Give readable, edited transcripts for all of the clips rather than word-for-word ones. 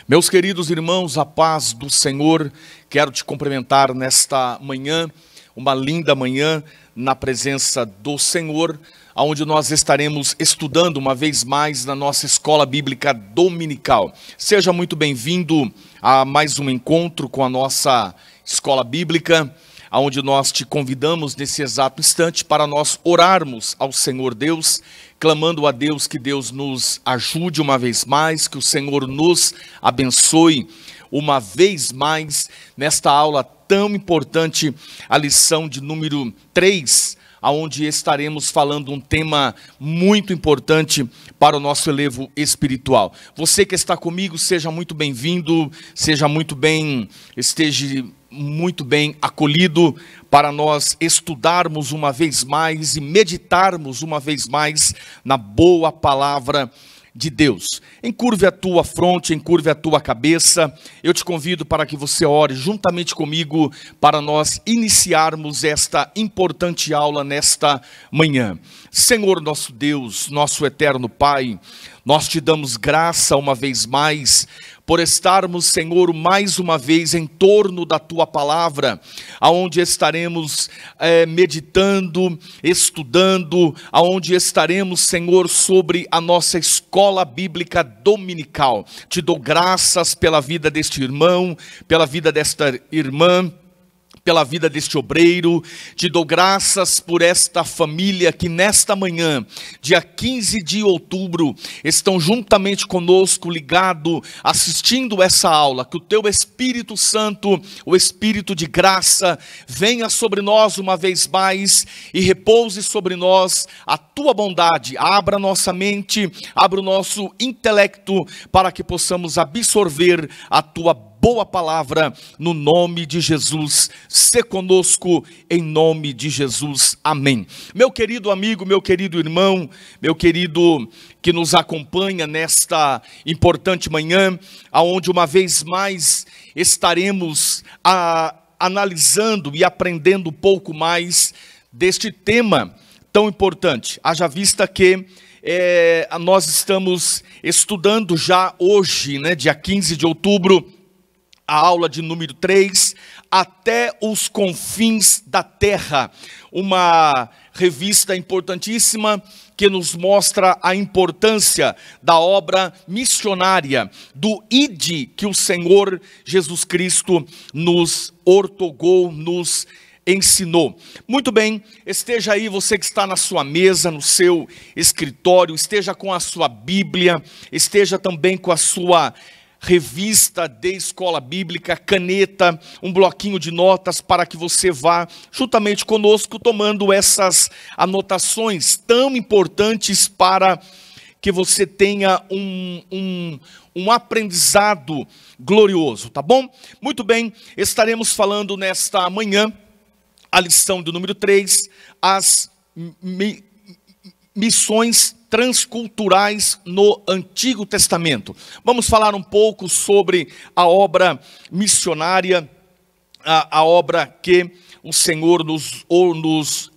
Meus queridos irmãos, a paz do Senhor, quero te cumprimentar nesta manhã, uma linda manhã na presença do Senhor, onde nós estaremos estudando uma vez mais na nossa escola bíblica dominical. Seja muito bem-vindo a mais um encontro com a nossa escola bíblica, onde nós te convidamos nesse exato instante para nós orarmos ao Senhor Deus, clamando a Deus que Deus nos ajude uma vez mais, que o Senhor nos abençoe uma vez mais nesta aula tão importante, a lição de número 3, onde estaremos falando um tema muito importante para o nosso elevo espiritual. Você que está comigo, seja muito bem-vindo, esteja muito bem acolhido para nós estudarmos uma vez mais e meditarmos uma vez mais na boa palavra de Deus. Encurve a tua fronte, encurve a tua cabeça. Eu te convido para que você ore juntamente comigo para nós iniciarmos esta importante aula nesta manhã. Senhor nosso Deus, nosso eterno Pai, nós te damos graça uma vez mais por estarmos, Senhor, mais uma vez em torno da Tua Palavra, aonde estaremos meditando, estudando, aonde estaremos, Senhor, sobre a nossa escola bíblica dominical. Te dou graças pela vida deste irmão, pela vida desta irmã, pela vida deste obreiro. Te dou graças por esta família que nesta manhã, dia 15 de outubro, estão juntamente conosco, ligado, assistindo essa aula. Que o Teu Espírito Santo, o Espírito de graça, venha sobre nós uma vez mais e repouse sobre nós a Tua bondade. Abra nossa mente, abra o nosso intelecto para que possamos absorver a Tua boa palavra, no nome de Jesus. Se conosco, em nome de Jesus, amém. Meu querido amigo, meu querido irmão, meu querido que nos acompanha nesta importante manhã, aonde uma vez mais estaremos analisando e aprendendo um pouco mais deste tema tão importante. Haja vista que nós estamos estudando já hoje, dia 15 de outubro, a aula de número 3, Até os Confins da Terra, uma revista importantíssima que nos mostra a importância da obra missionária, do ID que o Senhor Jesus Cristo nos ortogou, nos ensinou. Muito bem, esteja aí você que está na sua mesa, no seu escritório, esteja com a sua Bíblia, esteja também com a sua revista de escola bíblica, caneta, um bloquinho de notas para que você vá juntamente conosco tomando essas anotações tão importantes para que você tenha um aprendizado glorioso, tá bom? Muito bem, estaremos falando nesta manhã, a lição do número 3, as missões transculturais no Antigo Testamento. Vamos falar um pouco sobre a obra missionária, a obra que o Senhor nos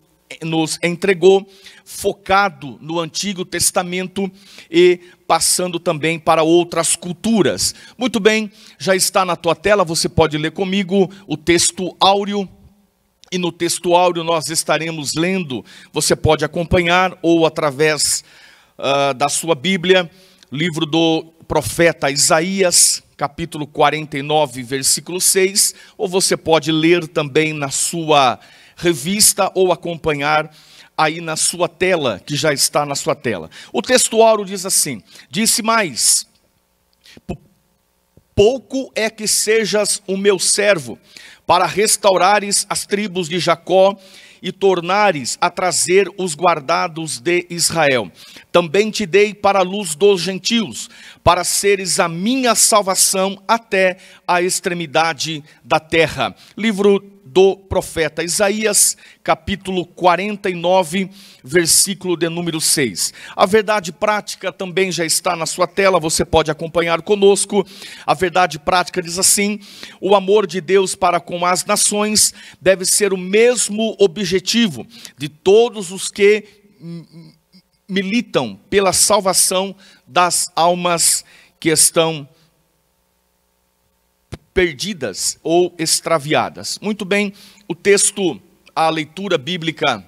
entregou, focado no Antigo Testamento e passando também para outras culturas. Muito bem, já está na tua tela, você pode ler comigo o texto áureo. E no texto áureo nós estaremos lendo, você pode acompanhar ou através da sua Bíblia, livro do profeta Isaías, capítulo 49, versículo 6, ou você pode ler também na sua revista ou acompanhar aí na sua tela, que já está na sua tela. O texto áureo diz assim: disse mais, pouco é que sejas o meu servo, para restaurares as tribos de Jacó e tornares a trazer os guardados de Israel. Também te dei para a luz dos gentios, para seres a minha salvação até a extremidade da terra. Livro do profeta Isaías, capítulo 49, versículo de número 6. A verdade prática também já está na sua tela, você pode acompanhar conosco. A verdade prática diz assim: o amor de Deus para com as nações deve ser o mesmo objetivo de todos os que militam pela salvação das almas que estão perdidas ou extraviadas. Muito bem, o texto, a leitura bíblica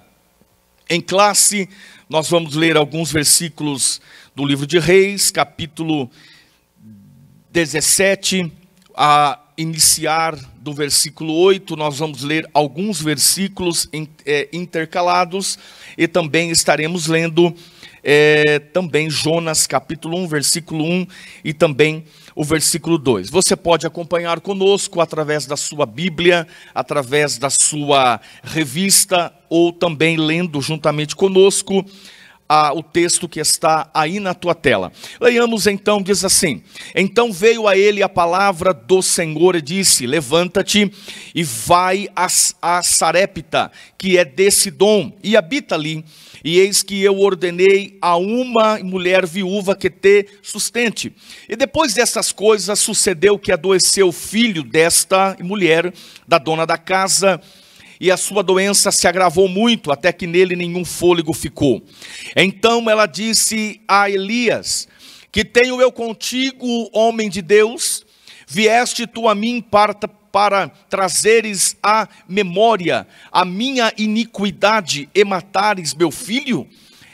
em classe, nós vamos ler alguns versículos do livro de Reis, capítulo 17, a iniciar do versículo 8, nós vamos ler alguns versículos intercalados, e também estaremos lendo também Jonas capítulo 1, versículo 1, e também o versículo 2. Você pode acompanhar conosco através da sua Bíblia, através da sua revista, ou também lendo juntamente conosco o texto que está aí na tua tela. Leiamos então, diz assim: então veio a ele a palavra do Senhor e disse: levanta-te e vai a Sarepta, que é de Sidom, e habita ali. E eis que eu ordenei a uma mulher viúva que te sustente. E depois dessas coisas sucedeu que adoeceu o filho desta mulher, da dona da casa, e a sua doença se agravou muito, até que nele nenhum fôlego ficou. Então ela disse a Elias: que tenho eu contigo, homem de Deus? Vieste tu a mim para trazeres à memória a minha iniquidade e matares meu filho?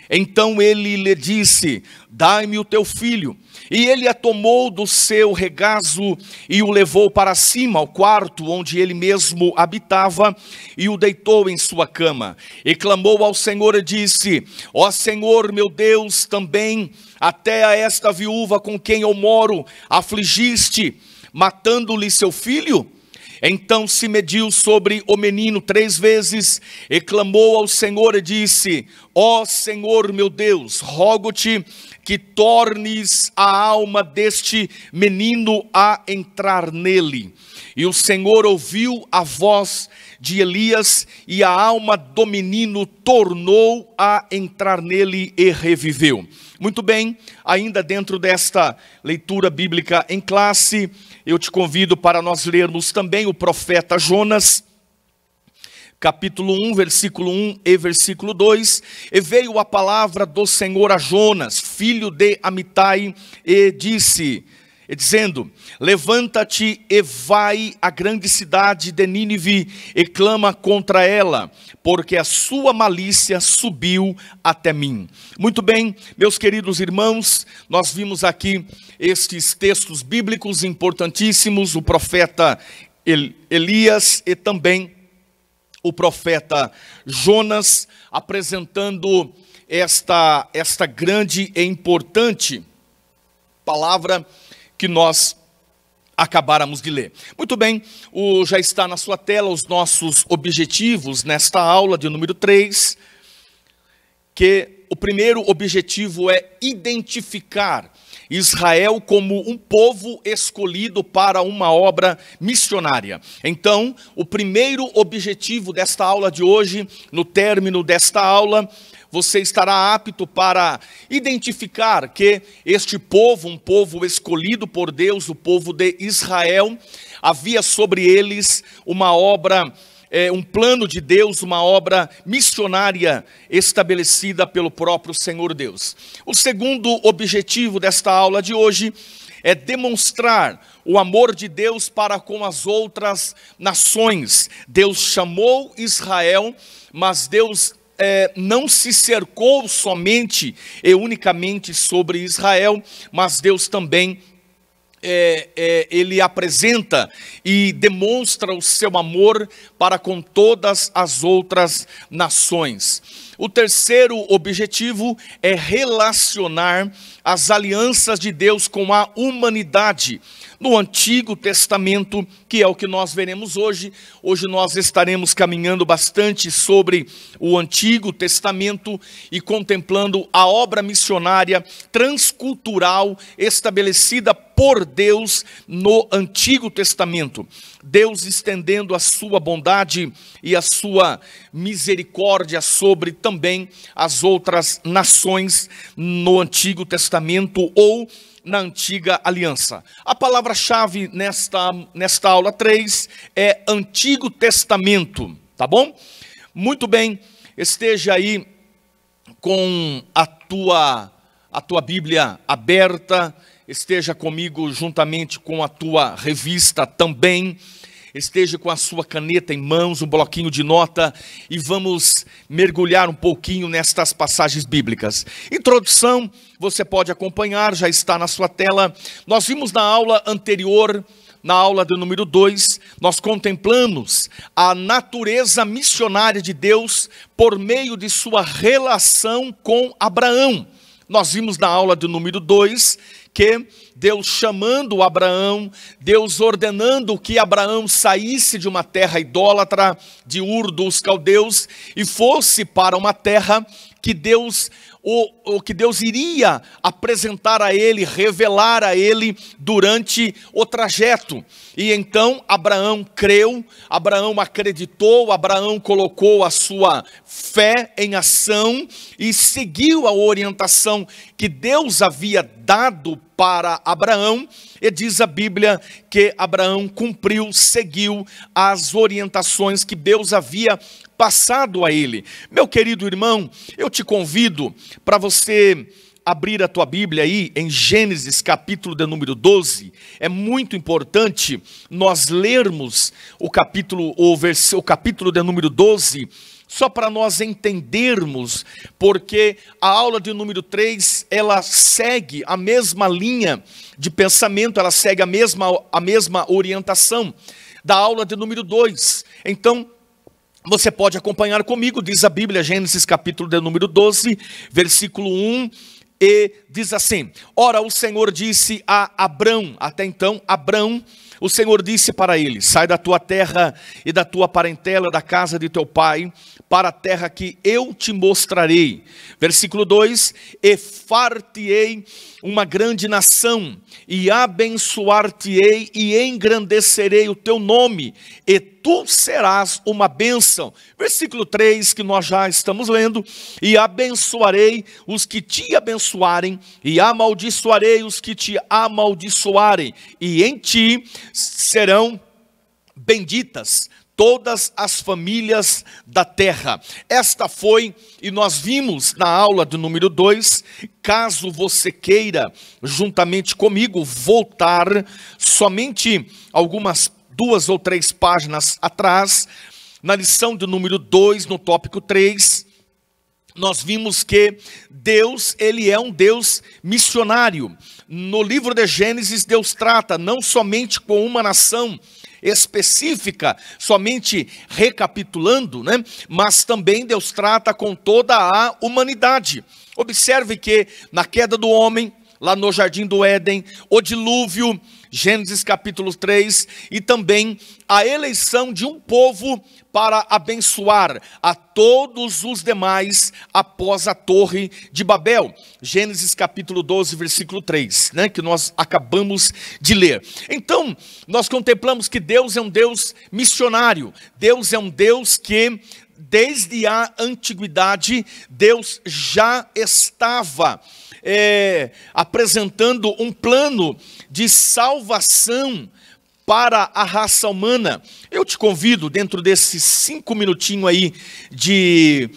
Então ele lhe disse: dai-me o teu filho. E ele a tomou do seu regaço e o levou para cima ao quarto onde ele mesmo habitava, e o deitou em sua cama. E clamou ao Senhor e disse: ó Senhor meu Deus, também até a esta viúva com quem eu moro afligiste, matando-lhe seu filho? Então se mediu sobre o menino 3 vezes, e clamou ao Senhor e disse: ó Senhor meu Deus, rogo-te que tornes a alma deste menino a entrar nele. E o Senhor ouviu a voz de Elias, e a alma do menino tornou a entrar nele e reviveu. Muito bem, ainda dentro desta leitura bíblica em classe, eu te convido para nós lermos também o profeta Jonas, capítulo 1, versículo 1 e versículo 2. E veio a palavra do Senhor a Jonas, filho de Amitai, e disse, dizendo: levanta-te e vai à grande cidade de Nínive e clama contra ela, porque a sua malícia subiu até mim. Muito bem, meus queridos irmãos, nós vimos aqui estes textos bíblicos importantíssimos, o profeta Elias e também o profeta Jonas, apresentando esta grande e importante palavra que nós acabáramos de ler. Muito bem, já está na sua tela os nossos objetivos nesta aula de número 3, que o primeiro objetivo é identificar Israel como um povo escolhido para uma obra missionária. Então, o primeiro objetivo desta aula de hoje, no término desta aula, você estará apto para identificar que este povo, um povo escolhido por Deus, o povo de Israel, havia sobre eles uma obra, um plano de Deus, uma obra missionária estabelecida pelo próprio Senhor Deus. O segundo objetivo desta aula de hoje é demonstrar o amor de Deus para com as outras nações. Deus chamou Israel, mas Deus não se cercou somente e unicamente sobre Israel, mas Deus também ele apresenta e demonstra o seu amor para com todas as outras nações. O terceiro objetivo é relacionar as alianças de Deus com a humanidade no Antigo Testamento, que é o que nós veremos hoje. Hoje nós estaremos caminhando bastante sobre o Antigo Testamento e contemplando a obra missionária transcultural estabelecida por Deus no Antigo Testamento. Deus estendendo a sua bondade e a sua misericórdia sobre também as outras nações no Antigo Testamento ou na Antiga Aliança. A palavra-chave nesta aula 3 é Antigo Testamento, tá bom? Muito bem, esteja aí com a tua Bíblia aberta esteja comigo juntamente com a tua revista também, esteja com a sua caneta em mãos, um bloquinho de nota, e vamos mergulhar um pouquinho nestas passagens bíblicas. Introdução, você pode acompanhar, já está na sua tela. Nós vimos na aula anterior, na aula do número 2, nós contemplamos a natureza missionária de Deus por meio de sua relação com Abraão. Nós vimos na aula do número 2 que Deus chamando Abraão, Deus ordenando que Abraão saísse de uma terra idólatra, de Ur dos Caldeus, e fosse para uma terra que Deus iria apresentar a ele, revelar a ele durante o trajeto. E então Abraão creu, Abraão acreditou, Abraão colocou a sua fé em ação e seguiu a orientação que Deus havia dado para Abraão, e diz a Bíblia que Abraão cumpriu, seguiu as orientações que Deus havia passado a ele. Meu querido irmão, eu te convido para você abrir a tua Bíblia aí em Gênesis capítulo de número 12. É muito importante nós lermos o capítulo de número 12, só para nós entendermos, porque a aula de número 3, ela segue a mesma linha de pensamento, ela segue a mesma orientação da aula de número 2. Então, você pode acompanhar comigo, diz a Bíblia, Gênesis capítulo de número 12, versículo 1, e diz assim: ora, o Senhor disse a Abrão, até então, Abrão, o Senhor disse para ele: sai da tua terra e da tua parentela, da casa de teu pai, para a terra que eu te mostrarei. Versículo 2: e far-te-ei uma grande nação, e abençoar-te-ei e engrandecerei o teu nome, e tu serás uma bênção. Versículo 3, que nós já estamos lendo: e abençoarei os que te abençoarem, e amaldiçoarei os que te amaldiçoarem, e em ti serão benditas todas as famílias da terra. Esta foi, e nós vimos na aula do número 2, caso você queira, juntamente comigo, voltar somente algumas 2 ou 3 páginas atrás, na lição do número 2, no tópico 3, nós vimos que Deus, ele é um Deus missionário. No livro de Gênesis, Deus trata não somente com uma nação específica, somente recapitulando, né? Mas também Deus trata com toda a humanidade. Observe que na queda do homem, lá no jardim do Éden, o dilúvio, Gênesis capítulo 3, e também a eleição de um povo para abençoar a todos os demais após a torre de Babel. Gênesis capítulo 12, versículo 3, né, que nós acabamos de ler. Então, nós contemplamos que Deus é um Deus missionário. Deus é um Deus que, desde a antiguidade, Deus já estava apresentando um plano de salvação para a raça humana. Eu te convido, dentro desses 5 minutinhos aí de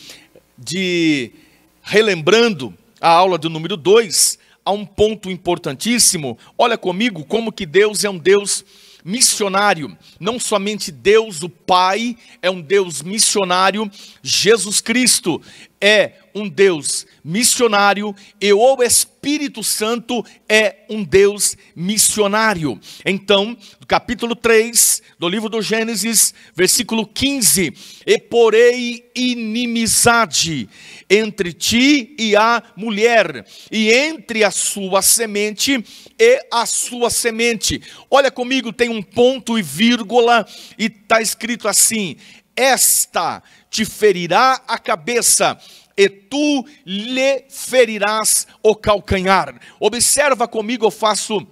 relembrando a aula do número 2, a um ponto importantíssimo. Olha comigo como que Deus é um Deus missionário. Não somente Deus, o Pai, é um Deus missionário, Jesus Cristo é um Deus missionário, e o Espírito Santo é um Deus missionário. Então, no capítulo 3 do livro do Gênesis, versículo 15: e porei inimizade entre ti e a mulher, e entre a sua semente e a sua semente. Olha comigo, tem um ponto e vírgula, e está escrito assim: esta te ferirá a cabeça, e tu lhe ferirás o calcanhar. Observa comigo, eu faço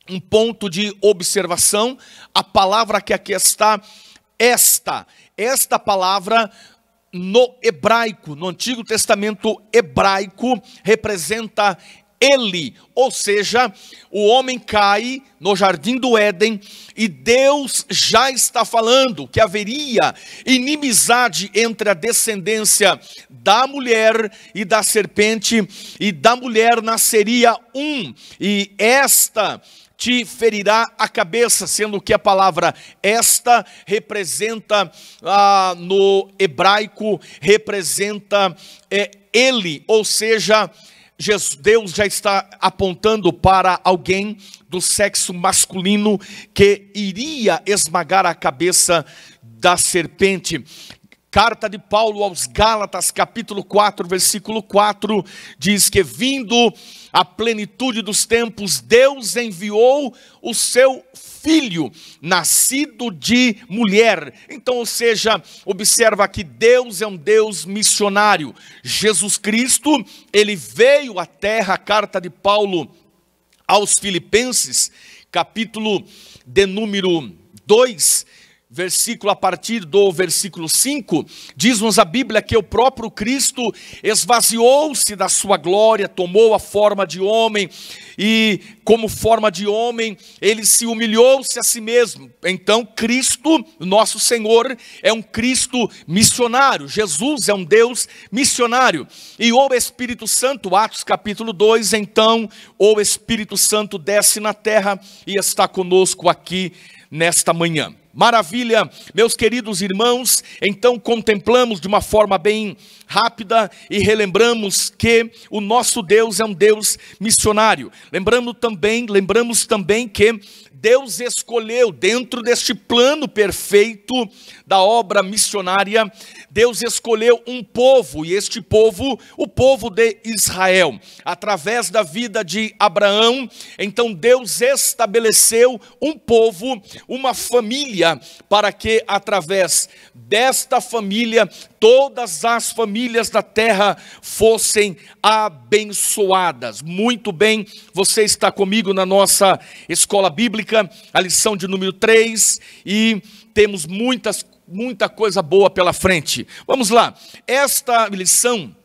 um ponto de observação. A palavra que aqui está, esta palavra no hebraico, no Antigo Testamento hebraico, representa Ele, ou seja, o homem cai no jardim do Éden e Deus já está falando que haveria inimizade entre a descendência da mulher e da serpente, e da mulher nasceria e esta te ferirá a cabeça, sendo que a palavra esta representa, no hebraico, representa ele, ou seja, Deus já está apontando para alguém do sexo masculino que iria esmagar a cabeça da serpente. Carta de Paulo aos Gálatas, capítulo 4, versículo 4, diz que vindo a plenitude dos tempos, Deus enviou o seu Filho, nascido de mulher. Então, ou seja, observa que Deus é um Deus missionário. Jesus Cristo, ele veio à terra, carta de Paulo aos Filipenses, capítulo de número 2, versículo a partir do versículo 5, diz-nos a Bíblia que o próprio Cristo esvaziou-se da sua glória, tomou a forma de homem, e como forma de homem, ele se humilhou-se a si mesmo. Então Cristo, nosso Senhor, é um Cristo missionário. Jesus é um Deus missionário. E o Espírito Santo, Atos capítulo 2, então o Espírito Santo desce na terra e está conosco aqui nesta manhã. Maravilha, meus queridos irmãos, então contemplamos de uma forma bem rápida e relembramos que o nosso Deus é um Deus missionário. Lembramos também que Deus escolheu, dentro deste plano perfeito da obra missionária, Deus escolheu um povo, e este povo, o povo de Israel. Através da vida de Abraão, então Deus estabeleceu um povo, uma família, para que através desta família, todas as famílias da terra fossem abençoadas. Muito bem, você está comigo na nossa escola bíblica, a lição de número 3, e temos muita coisa boa pela frente. Vamos lá, esta lição,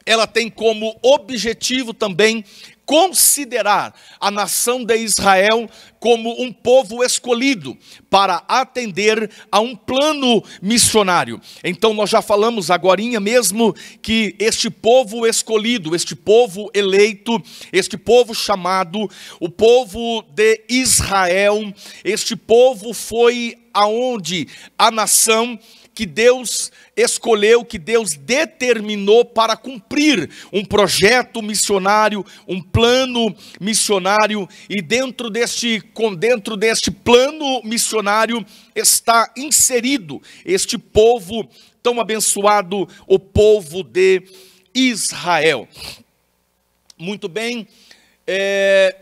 ela tem como objetivo também considerar a nação de Israel como um povo escolhido para atender a um plano missionário. Então nós já falamos agorinha mesmo que este povo escolhido, este povo eleito, este povo chamado, o povo de Israel, este povo foi aonde a nação que Deus escolheu, que Deus determinou para cumprir um projeto missionário, um plano missionário, e dentro deste plano missionário está inserido este povo tão abençoado, o povo de Israel. Muito bem,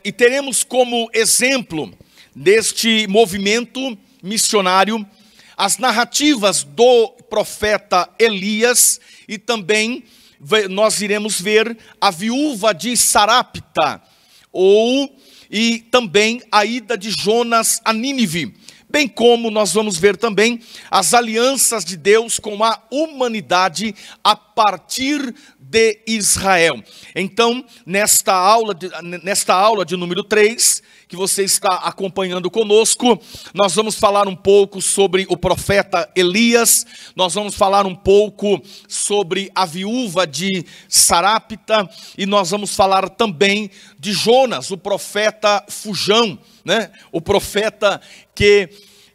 e teremos como exemplo deste movimento missionário as narrativas do profeta Elias, e também nós iremos ver a viúva de Sarapta, e também a ida de Jonas a Nínive, bem como nós vamos ver também as alianças de Deus com a humanidade a partir de Israel. Então, nesta aula de número 3, que você está acompanhando conosco, nós vamos falar um pouco sobre o profeta Elias, nós vamos falar um pouco sobre a viúva de Sarapta, e nós vamos falar também de Jonas, o profeta fujão, né? O profeta que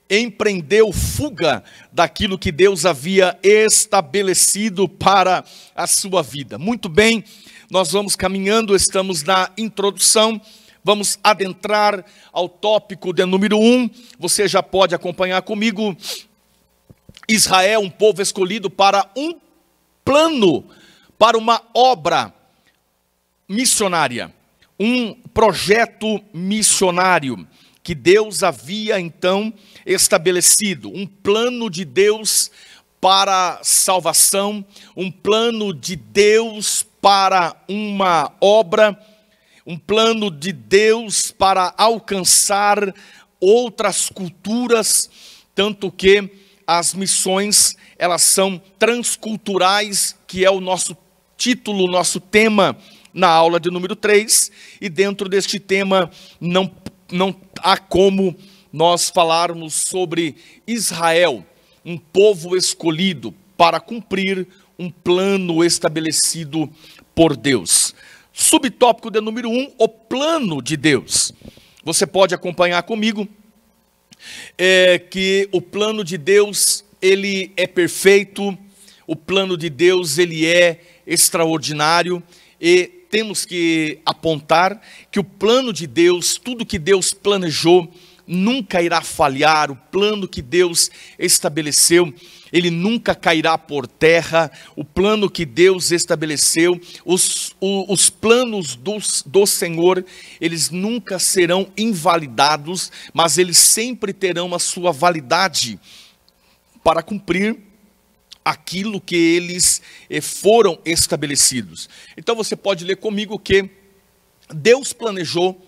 empreendeu fuga daquilo que Deus havia estabelecido para a sua vida. Muito bem, nós vamos caminhando, estamos na introdução, vamos adentrar ao tópico de número 1, você já pode acompanhar comigo. Israel, um povo escolhido para um plano, para uma obra missionária, um projeto missionário que Deus havia então estabelecido, um plano de Deus para salvação, um plano de Deus para uma obra, um plano de Deus para alcançar outras culturas, tanto que as missões, elas são transculturais, que é o nosso título, o nosso tema na aula de número 3, e dentro deste tema não há como nós falarmos sobre Israel, um povo escolhido para cumprir um plano estabelecido por Deus. Subtópico de número 1, o plano de Deus. Você pode acompanhar comigo, que o plano de Deus, ele é perfeito, o plano de Deus, ele é extraordinário, e temos que apontar que o plano de Deus, tudo que Deus planejou, nunca irá falhar. O plano que Deus estabeleceu, ele nunca cairá por terra. O plano que Deus estabeleceu, os planos do Senhor, eles nunca serão invalidados, mas eles sempre terão a sua validade para cumprir aquilo que eles foram estabelecidos. Então você pode ler comigo que Deus planejou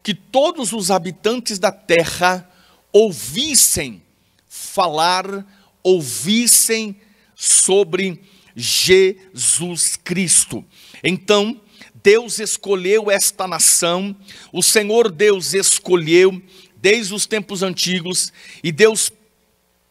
que todos os habitantes da terra ouvissem falar, ouvissem sobre Jesus Cristo. Então, Deus escolheu esta nação, o Senhor Deus escolheu desde os tempos antigos, e Deus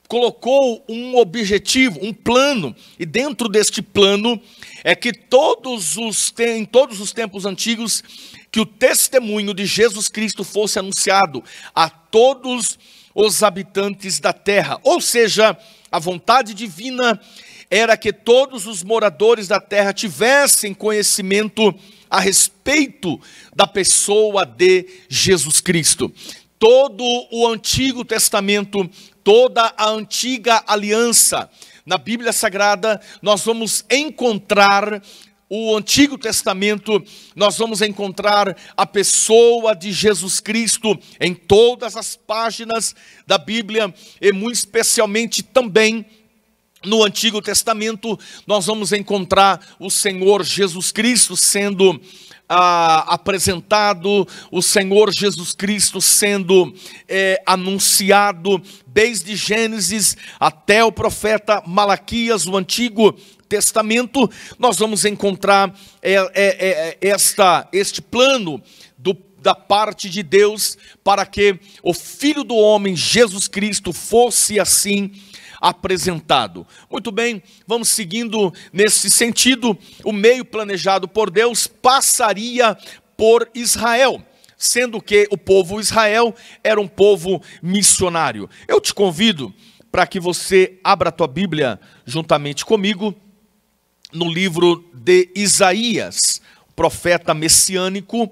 colocou um objetivo, um plano, e dentro deste plano é que em todos os tempos antigos, que o testemunho de Jesus Cristo fosse anunciado a todos os habitantes da terra. Ou seja, a vontade divina era que todos os moradores da terra tivessem conhecimento a respeito da pessoa de Jesus Cristo. Todo o Antigo Testamento, toda a antiga aliança, na Bíblia Sagrada, nós vamos encontrar o Antigo Testamento, nós vamos encontrar a pessoa de Jesus Cristo em todas as páginas da Bíblia, e muito especialmente também no Antigo Testamento, nós vamos encontrar o Senhor Jesus Cristo sendo apresentado, o Senhor Jesus Cristo sendo anunciado, desde Gênesis até o profeta Malaquias, o Antigo Testamento. Nós vamos encontrar este plano da parte de Deus, para que o Filho do Homem, Jesus Cristo, fosse assim apresentado. Muito bem, vamos seguindo nesse sentido. O meio planejado por Deus passaria por Israel, sendo que o povo Israel era um povo missionário. Eu te convido para que você abra a tua Bíblia juntamente comigo no livro de Isaías, profeta messiânico.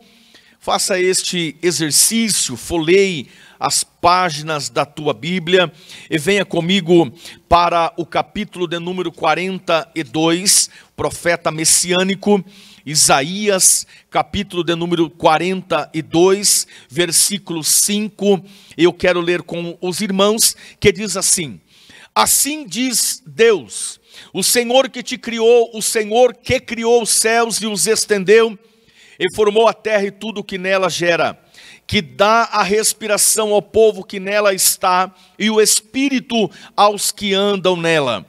Faça este exercício, folheie as páginas da tua Bíblia e venha comigo para o capítulo de número 42, profeta messiânico, Isaías, capítulo de número 42, versículo 5. Eu quero ler com os irmãos, que diz assim: assim diz Deus, o Senhor que te criou, o Senhor que criou os céus e os estendeu, e formou a terra e tudo o que nela gera, que dá a respiração ao povo que nela está, e o espírito aos que andam nela.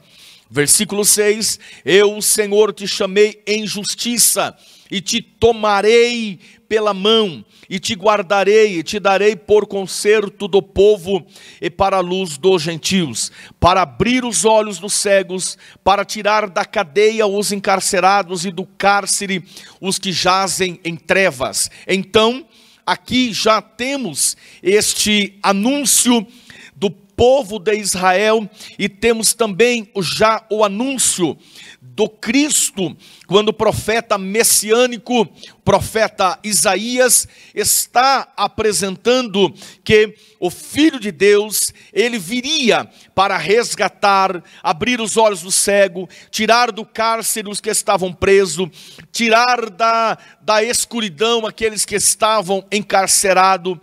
Versículo 6, eu, o Senhor, te chamei em justiça, e te tomarei pela mão, e te guardarei, e te darei por concerto do povo, e para a luz dos gentios, para abrir os olhos dos cegos, para tirar da cadeia os encarcerados, e do cárcere os que jazem em trevas. Então, aqui já temos este anúncio do povo de Israel, e temos também já o anúncio do Cristo, quando o profeta messiânico, profeta Isaías, está apresentando que o Filho de Deus, ele viria para resgatar, abrir os olhos do cego, tirar do cárcere os que estavam presos, tirar da escuridão aqueles que estavam encarcerados,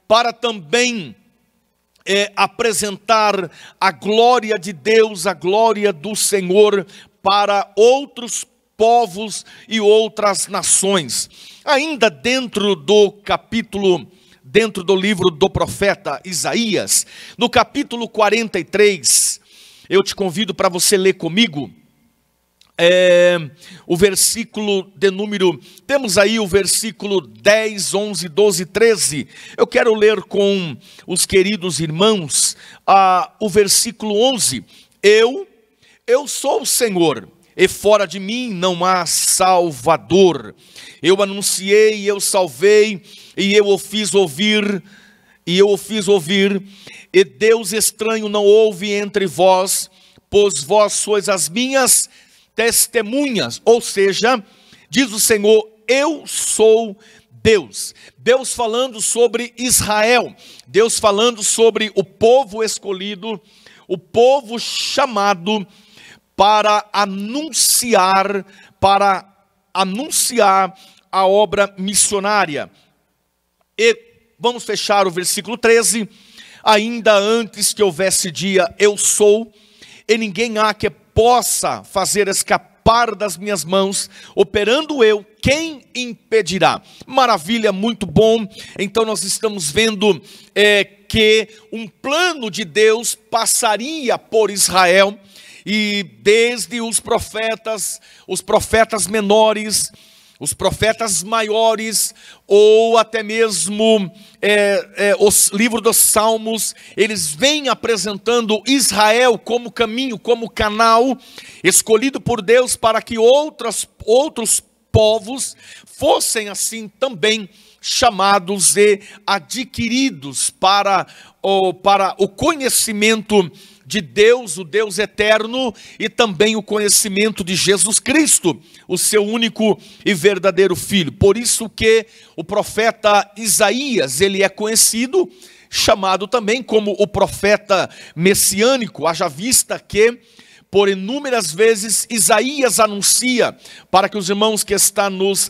para também apresentar a glória de Deus, a glória do Senhor para outros povos e outras nações. Ainda dentro do capítulo, dentro do livro do profeta Isaías, no capítulo 43, eu te convido para você ler comigo o versículo de número, temos aí o versículo 10, 11, 12, 13. Eu quero ler com os queridos irmãos o versículo 11. Eu sou o Senhor, e fora de mim não há Salvador. Eu anunciei, eu salvei, e eu o fiz ouvir, e Deus estranho não houve entre vós, pois vós sois as minhas testemunhas. Ou seja, diz o Senhor, eu sou Deus. Deus falando sobre Israel, Deus falando sobre o povo escolhido, o povo chamado para anunciar a obra missionária. E vamos fechar o versículo 13. Ainda antes que houvesse dia, eu sou, e ninguém há que possa fazer escapar das minhas mãos. Operando eu, quem impedirá? Maravilha, muito bom. Então nós estamos vendo que um plano de Deus passaria por Israel, e desde os profetas menores, os profetas maiores, ou até mesmo os livros dos Salmos, eles vêm apresentando Israel como caminho, como canal, escolhido por Deus para que outros povos fossem assim também chamados e adquiridos para o conhecimento de Deus, o Deus eterno, e também o conhecimento de Jesus Cristo, o seu único e verdadeiro Filho. Por isso que o profeta Isaías, ele é conhecido, chamado também como o profeta messiânico, haja vista que por inúmeras vezes Isaías anuncia, para que os irmãos que estão nos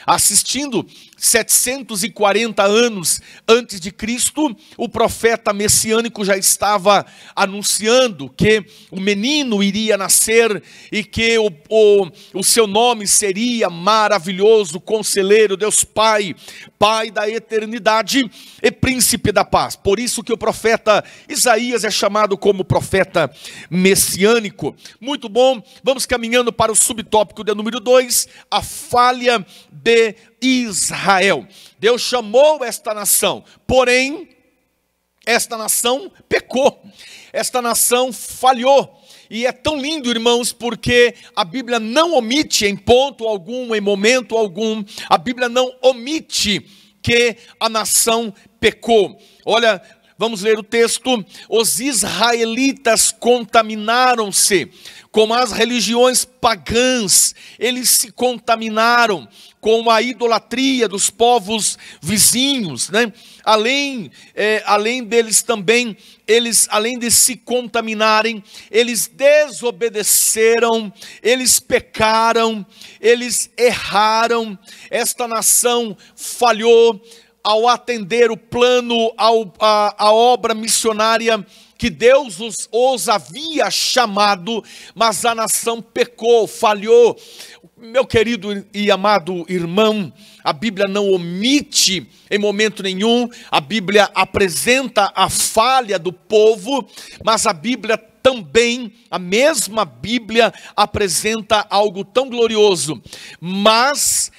assistindo, 740 anos antes de Cristo, o profeta messiânico já estava anunciando que o menino iria nascer e que o seu nome seria maravilhoso, conselheiro, Deus Pai, Pai da eternidade e príncipe da paz. Por isso que o profeta Isaías é chamado como profeta messiânico. Muito bom, vamos caminhando para o subtópico de número 2, a falha de Israel. Deus chamou esta nação, porém, esta nação pecou, esta nação falhou. E é tão lindo, irmãos, porque a Bíblia não omite em ponto algum, em momento algum, a Bíblia não omite que a nação pecou. Olha, vamos ler o texto. Os israelitas contaminaram-se com as religiões pagãs, eles se contaminaram com a idolatria dos povos vizinhos, né? Além deles também, além de se contaminarem, eles desobedeceram, eles pecaram, eles erraram. Esta nação falhou ao atender o plano, a obra missionária que Deus os havia chamado, mas a nação pecou, falhou. Meu querido e amado irmão, a Bíblia não omite em momento nenhum, a Bíblia apresenta a falha do povo, mas a Bíblia também, a mesma Bíblia apresenta algo tão glorioso, mas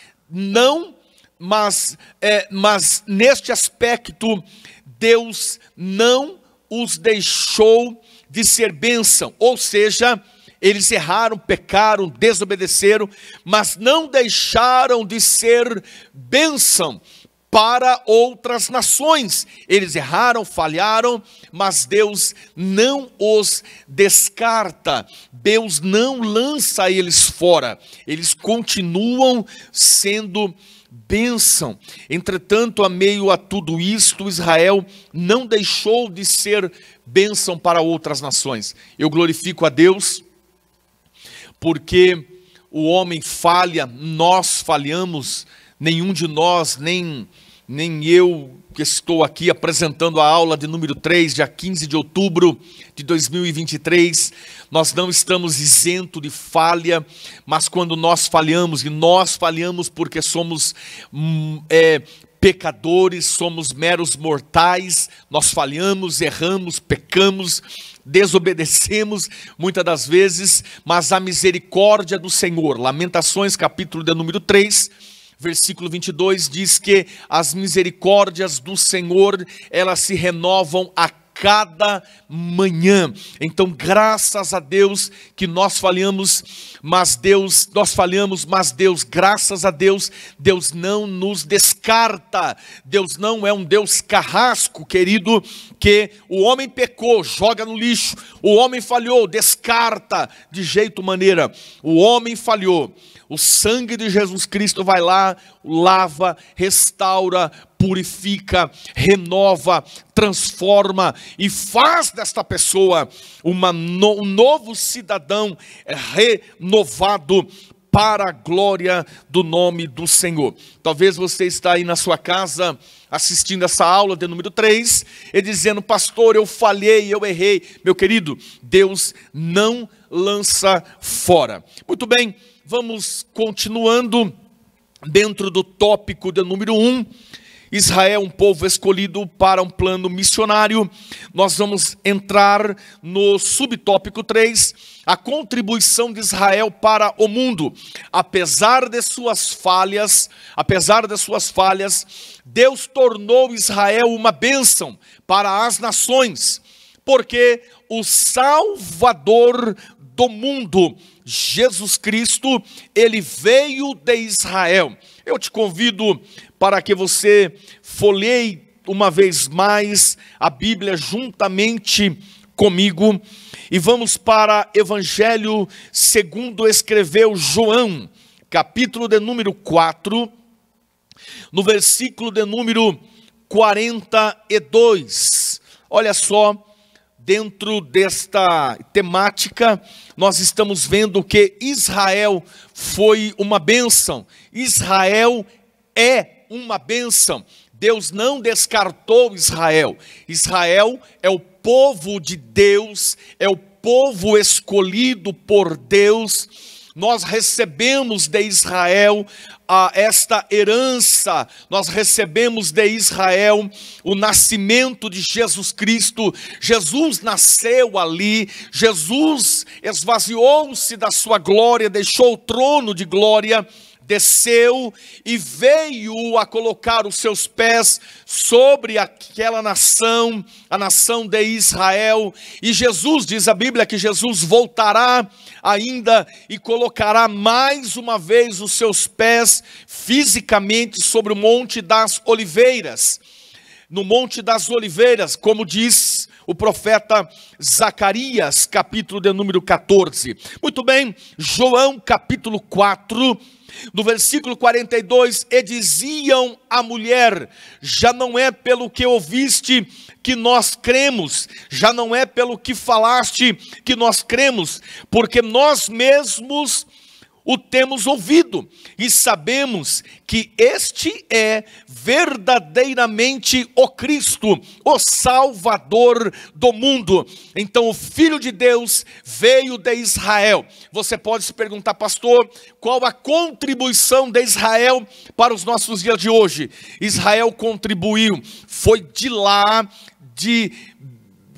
neste aspecto, Deus não os deixou de ser bênção, ou seja, eles erraram, pecaram, desobedeceram, mas não deixaram de ser bênção para outras nações. Eles erraram, falharam, mas Deus não os descarta, Deus não lança eles fora, eles continuam sendo bênção. Entretanto, a meio a tudo isto, Israel não deixou de ser bênção para outras nações. Eu glorifico a Deus, porque o homem falha, nós falhamos, nenhum de nós, nem eu que estou aqui apresentando a aula de número 3, dia 15 de outubro de 2023, nós não estamos isentos de falha, mas quando nós falhamos, e nós falhamos porque somos pecadores, somos meros mortais, nós falhamos, erramos, pecamos, desobedecemos muitas das vezes, mas a misericórdia do Senhor, Lamentações capítulo de número 3, versículo 22, diz que as misericórdias do Senhor, elas se renovam a cada manhã. Então, graças a Deus que nós falhamos, mas Deus, graças a Deus, Deus não nos descarta. Deus não é um Deus carrasco, querido, que o homem pecou, joga no lixo, o homem falhou, descarta, de jeito maneira. O homem falhou, o sangue de Jesus Cristo vai lá, lava, restaura, purifica, renova, transforma e faz desta pessoa um novo cidadão renovado para a glória do nome do Senhor. Talvez você está aí na sua casa assistindo essa aula de número 3 e dizendo: pastor, eu falhei, eu errei. Meu querido, Deus não lança fora. Muito bem, vamos continuando dentro do tópico de número 1. Israel, um povo escolhido para um plano missionário. Nós vamos entrar no subtópico 3, a contribuição de Israel para o mundo. Apesar de suas falhas, Deus tornou Israel uma bênção para as nações, porque o Salvador do mundo, Jesus Cristo, ele veio de Israel. Eu te convido para que você folheie uma vez mais a Bíblia juntamente comigo e vamos para Evangelho segundo escreveu João, capítulo de número 4, no versículo de número 42. Olha só, dentro desta temática, nós estamos vendo que Israel foi uma bênção. Israel é uma bênção. Deus não descartou Israel. Israel é o povo de Deus, é o povo escolhido por Deus. Nós recebemos de Israel esta herança, nós recebemos de Israel o nascimento de Jesus Cristo. Jesus nasceu ali, Jesus esvaziou-se da sua glória, deixou o trono de glória, desceu e veio a colocar os seus pés sobre aquela nação, a nação de Israel. E Jesus, diz a Bíblia, que Jesus voltará ainda e colocará mais uma vez os seus pés fisicamente sobre o Monte das Oliveiras. No Monte das Oliveiras, como diz o profeta Zacarias, capítulo de número 14. Muito bem, João capítulo 4, no versículo 42, e diziam à mulher: já não é pelo que ouviste que nós cremos, já não é pelo que falaste que nós cremos, porque nós mesmos o temos ouvido e sabemos que este é verdadeiramente o Cristo, o Salvador do mundo. Então o Filho de Deus veio de Israel. Você pode se perguntar: pastor, qual a contribuição de Israel para os nossos dias de hoje? Israel contribuiu, foi de lá,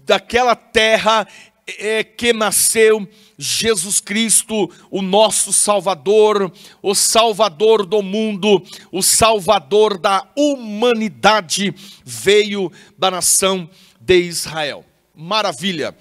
daquela terra que nasceu Jesus Cristo, o nosso Salvador, o Salvador do mundo, o Salvador da humanidade, veio da nação de Israel. Maravilha!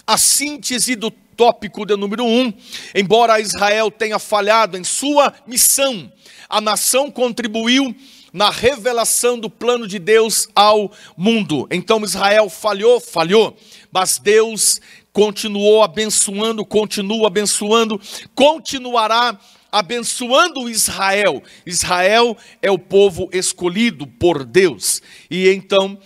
A síntese do tópico de número 1, embora Israel tenha falhado em sua missão, a nação contribuiu na revelação do plano de Deus ao mundo. Então Israel falhou, mas Deus continuou abençoando, continua abençoando, continuará abençoando Israel. Israel é o povo escolhido por Deus. E então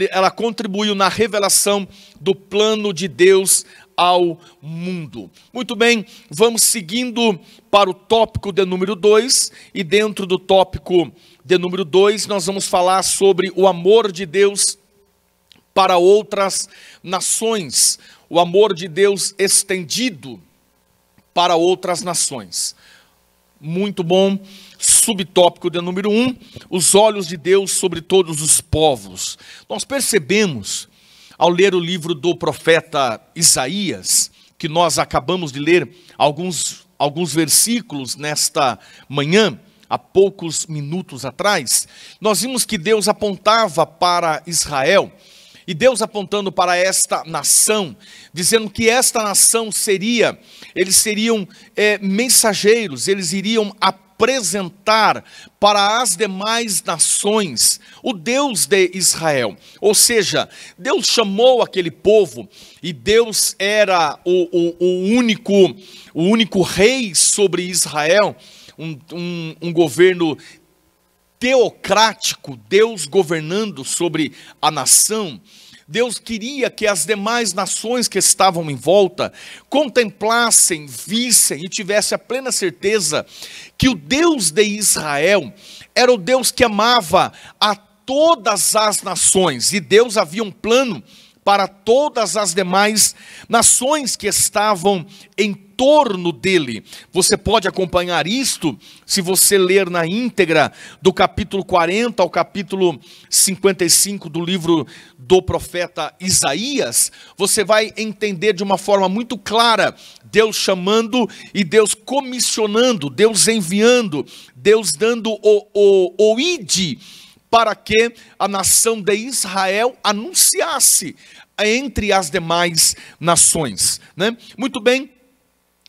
ela contribuiu na revelação do plano de Deus ao mundo. Muito bem, vamos seguindo para o tópico de número 2. E dentro do tópico de número 2, nós vamos falar sobre o amor de Deus para outras nações. O amor de Deus estendido para outras nações. Muito bom. subtópico de número 1, os olhos de Deus sobre todos os povos. Nós percebemos, ao ler o livro do profeta Isaías, que nós acabamos de ler alguns versículos nesta manhã, há poucos minutos atrás, nós vimos que Deus apontava para Israel, e Deus apontando para esta nação, dizendo que esta nação eles seriam mensageiros, eles iriam apresentar para as demais nações o Deus de Israel. Ou seja, Deus chamou aquele povo, e Deus era o único rei sobre Israel, um governo teocrático, Deus governando sobre a nação. Deus queria que as demais nações que estavam em volta contemplassem, vissem e tivessem a plena certeza que o Deus de Israel era o Deus que amava a todas as nações, e Deus havia um plano para todas as demais nações que estavam em torno dele. Você pode acompanhar isto, se você ler na íntegra, do capítulo 40 ao capítulo 55 do livro do profeta Isaías, você vai entender de uma forma muito clara, Deus chamando e Deus comissionando, Deus enviando, Deus dando o ide, para que a nação de Israel anunciasse entre as demais nações, né? Muito bem,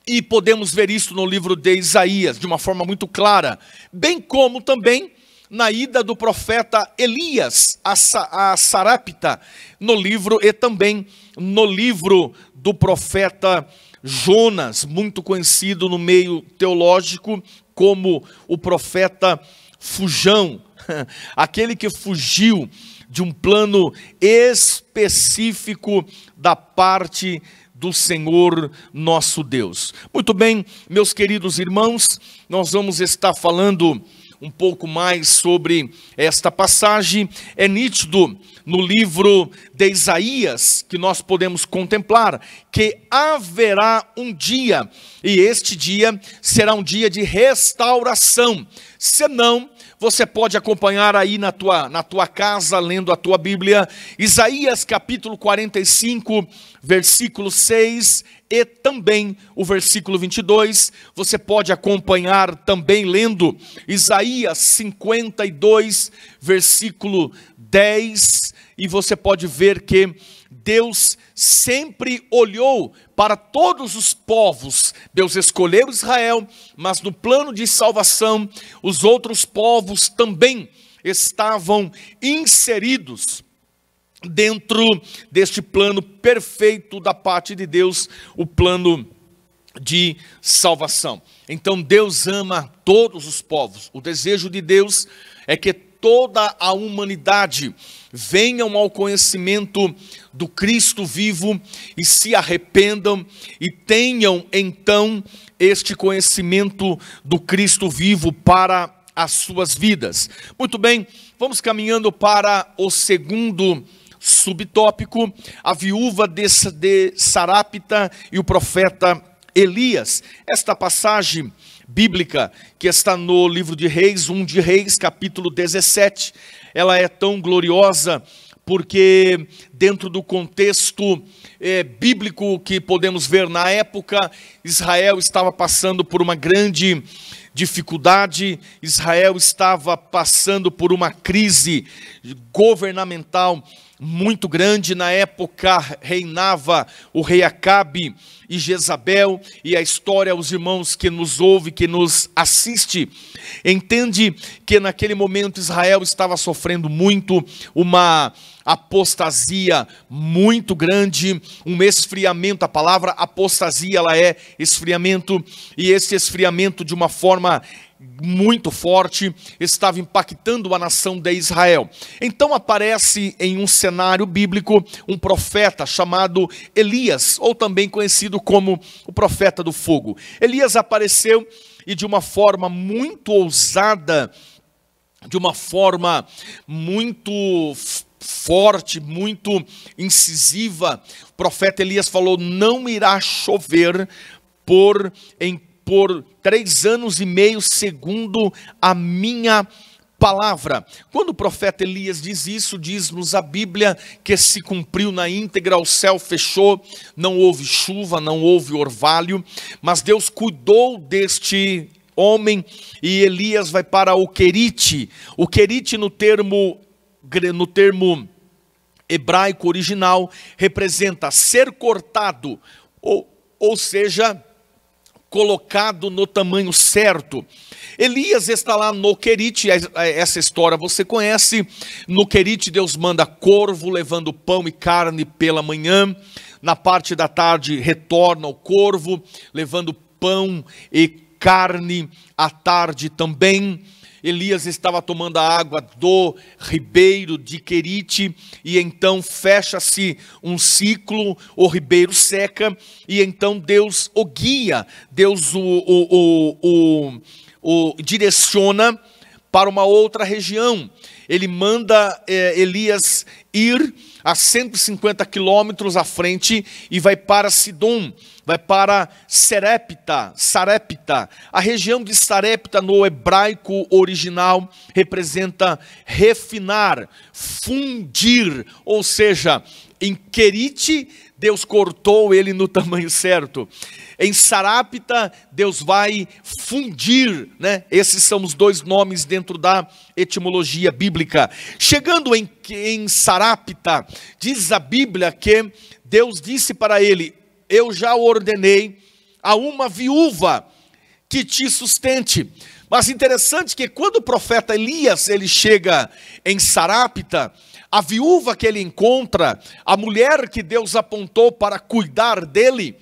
e podemos ver isso no livro de Isaías, de uma forma muito clara, bem como também na ida do profeta Elias a Sarepta, no livro, e também no livro do profeta Jonas, muito conhecido no meio teológico como o profeta fujão, aquele que fugiu de um plano específico da parte do Senhor nosso Deus. Muito bem, meus queridos irmãos, nós vamos estar falando um pouco mais sobre esta passagem. É nítido no livro de Isaías que nós podemos contemplar que haverá um dia, e este dia será um dia de restauração. Senão, você pode acompanhar aí na tua casa, lendo a tua Bíblia, Isaías capítulo 45, versículo 6 e também o versículo 22. Você pode acompanhar também lendo Isaías 52, versículo 10, e você pode ver que Deus sempre olhou para todos os povos. Deus escolheu Israel, mas no plano de salvação, os outros povos também estavam inseridos dentro deste plano perfeito da parte de Deus, o plano de salvação. Então Deus ama todos os povos. O desejo de Deus é que toda a humanidade venham ao conhecimento do Cristo vivo e se arrependam e tenham então este conhecimento do Cristo vivo para as suas vidas. Muito bem, vamos caminhando para o segundo subtópico, a viúva de Sarepta e o profeta Elias. Esta passagem bíblica que está no livro de Reis, 1 de Reis, capítulo 17, ela é tão gloriosa porque dentro do contexto bíblico que podemos ver na época, Israel estava passando por uma grande dificuldade, Israel estava passando por uma crise governamental muito grande. Na época reinava o rei Acabe e Jezabel, e a história, os irmãos que nos ouvem, que nos assiste, entende que naquele momento Israel estava sofrendo muito, uma apostasia muito grande, um esfriamento. A palavra apostasia, ela é esfriamento, e esse esfriamento de uma forma muito forte estava impactando a nação de Israel. Então aparece em um cenário bíblico um profeta chamado Elias, ou também conhecido como o profeta do fogo. Elias apareceu e de uma forma muito ousada, de uma forma muito forte, muito incisiva, o profeta Elias falou: não irá chover por 3 anos e meio, segundo a minha palavra. Quando o profeta Elias diz isso, diz-nos a Bíblia que se cumpriu na íntegra, o céu fechou, não houve chuva, não houve orvalho, mas Deus cuidou deste homem e Elias vai para o Querite. O Querite no termo hebraico original representa ser cortado, ou seja, colocado no tamanho certo. Elias está lá no Querite, essa história você conhece. No Querite Deus manda corvo levando pão e carne pela manhã, na parte da tarde retorna o corvo levando pão e carne à tarde também. Elias estava tomando a água do ribeiro de Querite, e então fecha-se um ciclo, o ribeiro seca, e então Deus o guia, Deus o direciona para uma outra região. Ele manda Elias ir a 150 quilômetros à frente e vai para Sidom, vai para Sarepta. A região de Sarepta no hebraico original representa refinar, fundir, ou seja, em Querite Deus cortou ele no tamanho certo. Em Sarapta, Deus vai fundir, né? Esses são os dois nomes dentro da etimologia bíblica. Chegando em Sarapta, diz a Bíblia que Deus disse para ele: eu já ordenei a uma viúva que te sustente. Mas interessante que quando o profeta Elias ele chega em Sarapta, a viúva que ele encontra, a mulher que Deus apontou para cuidar dele,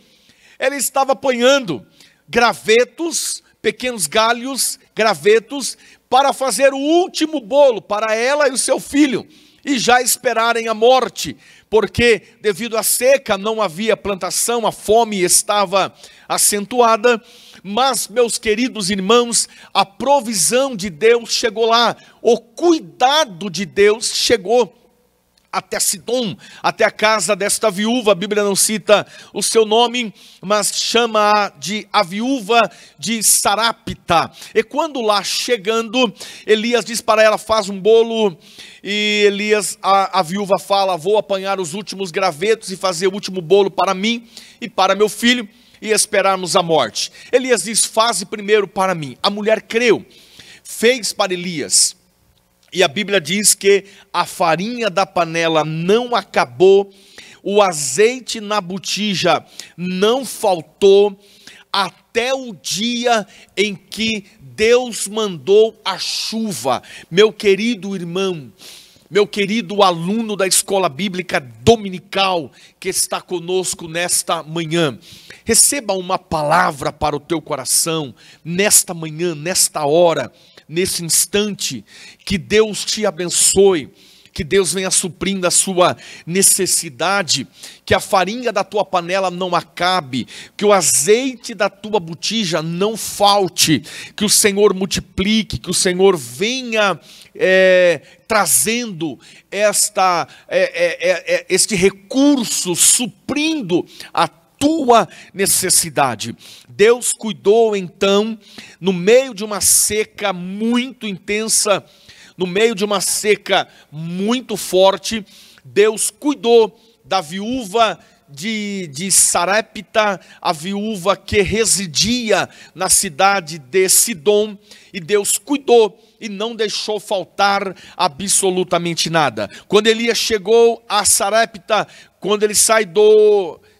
ela estava apanhando gravetos, pequenos galhos, gravetos, para fazer o último bolo para ela e o seu filho, e já esperarem a morte, porque devido à seca não havia plantação, a fome estava acentuada. Mas, meus queridos irmãos, a provisão de Deus chegou lá, o cuidado de Deus chegou até Sidom, até a casa desta viúva. A Bíblia não cita o seu nome, mas chama-a de a viúva de Sarapta. E quando lá chegando, Elias diz para ela: faz um bolo. E Elias, a viúva fala: vou apanhar os últimos gravetos e fazer o último bolo para mim e para meu filho, e esperarmos a morte. Elias diz: faze primeiro para mim. A mulher creu, fez para Elias. E a Bíblia diz que a farinha da panela não acabou, o azeite na botija não faltou, até o dia em que Deus mandou a chuva. Meu querido irmão, meu querido aluno da escola bíblica dominical que está conosco nesta manhã, receba uma palavra para o teu coração, nesta manhã, nesta hora, nesse instante. Que Deus te abençoe, que Deus venha suprindo a sua necessidade, que a farinha da tua panela não acabe, que o azeite da tua botija não falte, que o Senhor multiplique, que o Senhor venha trazendo este recurso, suprindo a tua necessidade. Deus cuidou então, no meio de uma seca muito intensa, no meio de uma seca muito forte, Deus cuidou da viúva de Sarepta, a viúva que residia na cidade de Sidom, e Deus cuidou e não deixou faltar absolutamente nada. Quando Elias chegou a Sarepta, quando ele sai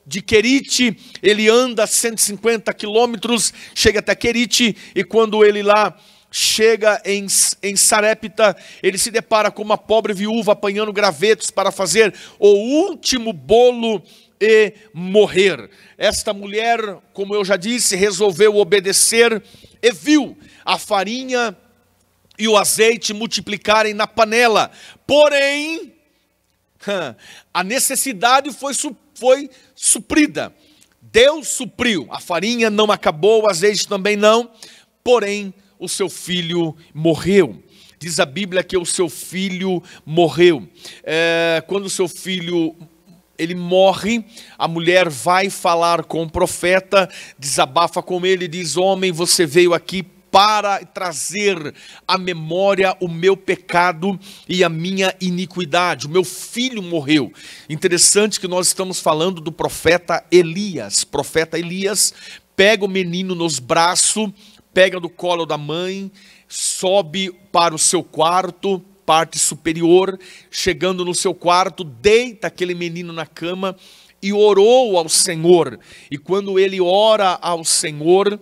de Querite, ele anda 150 quilômetros, chega até Querite, e quando ele lá chega em Sarepta, ele se depara com uma pobre viúva apanhando gravetos para fazer o último bolo e morrer. Esta mulher, como eu já disse, resolveu obedecer e viu a farinha e o azeite multiplicarem na panela. Porém, a necessidade foi suprida. Deus supriu. A farinha não acabou, o azeite também não. Porém, o seu filho morreu. Diz a Bíblia que o seu filho morreu. Quando o seu filho ele morre, a mulher vai falar com o profeta, desabafa com ele e diz: homem, você veio aqui para trazer à memória o meu pecado e a minha iniquidade. O meu filho morreu. Interessante que nós estamos falando do profeta Elias. O profeta Elias pega o menino nos braços, pega do colo da mãe, sobe para o seu quarto, parte superior, chegando no seu quarto, deita aquele menino na cama e orou ao Senhor. E quando ele ora ao Senhor,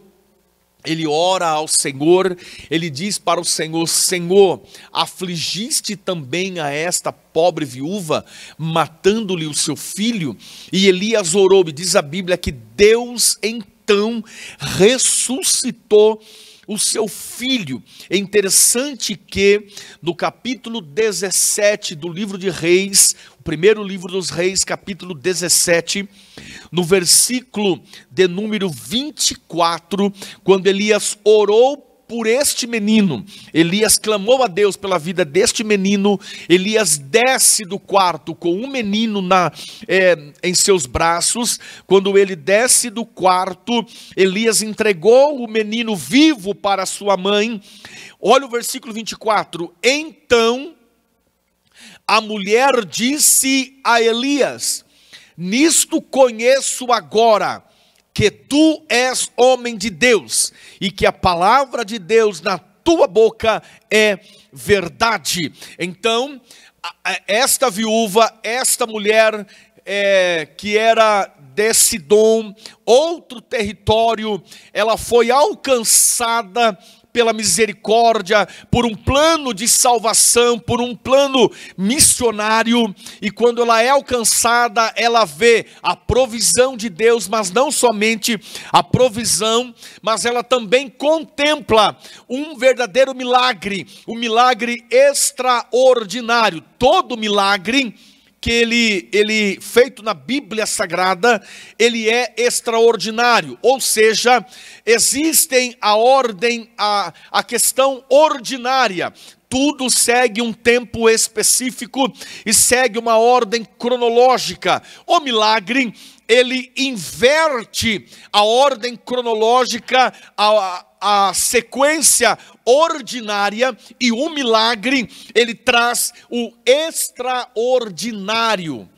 ele diz para o Senhor: Senhor, afligiste também a esta pobre viúva, matando-lhe o seu filho? E Elias orou, e diz a Bíblia que Deus então ressuscitou o seu filho. É interessante que no capítulo 17 do livro de Reis, o primeiro livro dos Reis, capítulo 17, no versículo de número 24, quando Elias orou por este menino, Elias clamou a Deus pela vida deste menino, Elias desce do quarto com um menino em seus braços. Quando ele desce do quarto, Elias entregou o menino vivo para sua mãe. Olha o versículo 24, então a mulher disse a Elias: nisto conheço agora que tu és homem de Deus, e que a palavra de Deus na tua boca é verdade. Então, esta viúva, esta mulher que era de Sidom, outro território, ela foi alcançada pela misericórdia, por um plano de salvação, por um plano missionário. E quando ela é alcançada, ela vê a provisão de Deus, mas não somente a provisão, mas ela também contempla um verdadeiro milagre, um milagre extraordinário. Todo milagre que ele feito na Bíblia Sagrada, ele é extraordinário, ou seja, existem a questão ordinária, tudo segue um tempo específico e segue uma ordem cronológica. O milagre, ele inverte a ordem cronológica, a sequência ordinária, e o milagre, ele traz o extraordinário.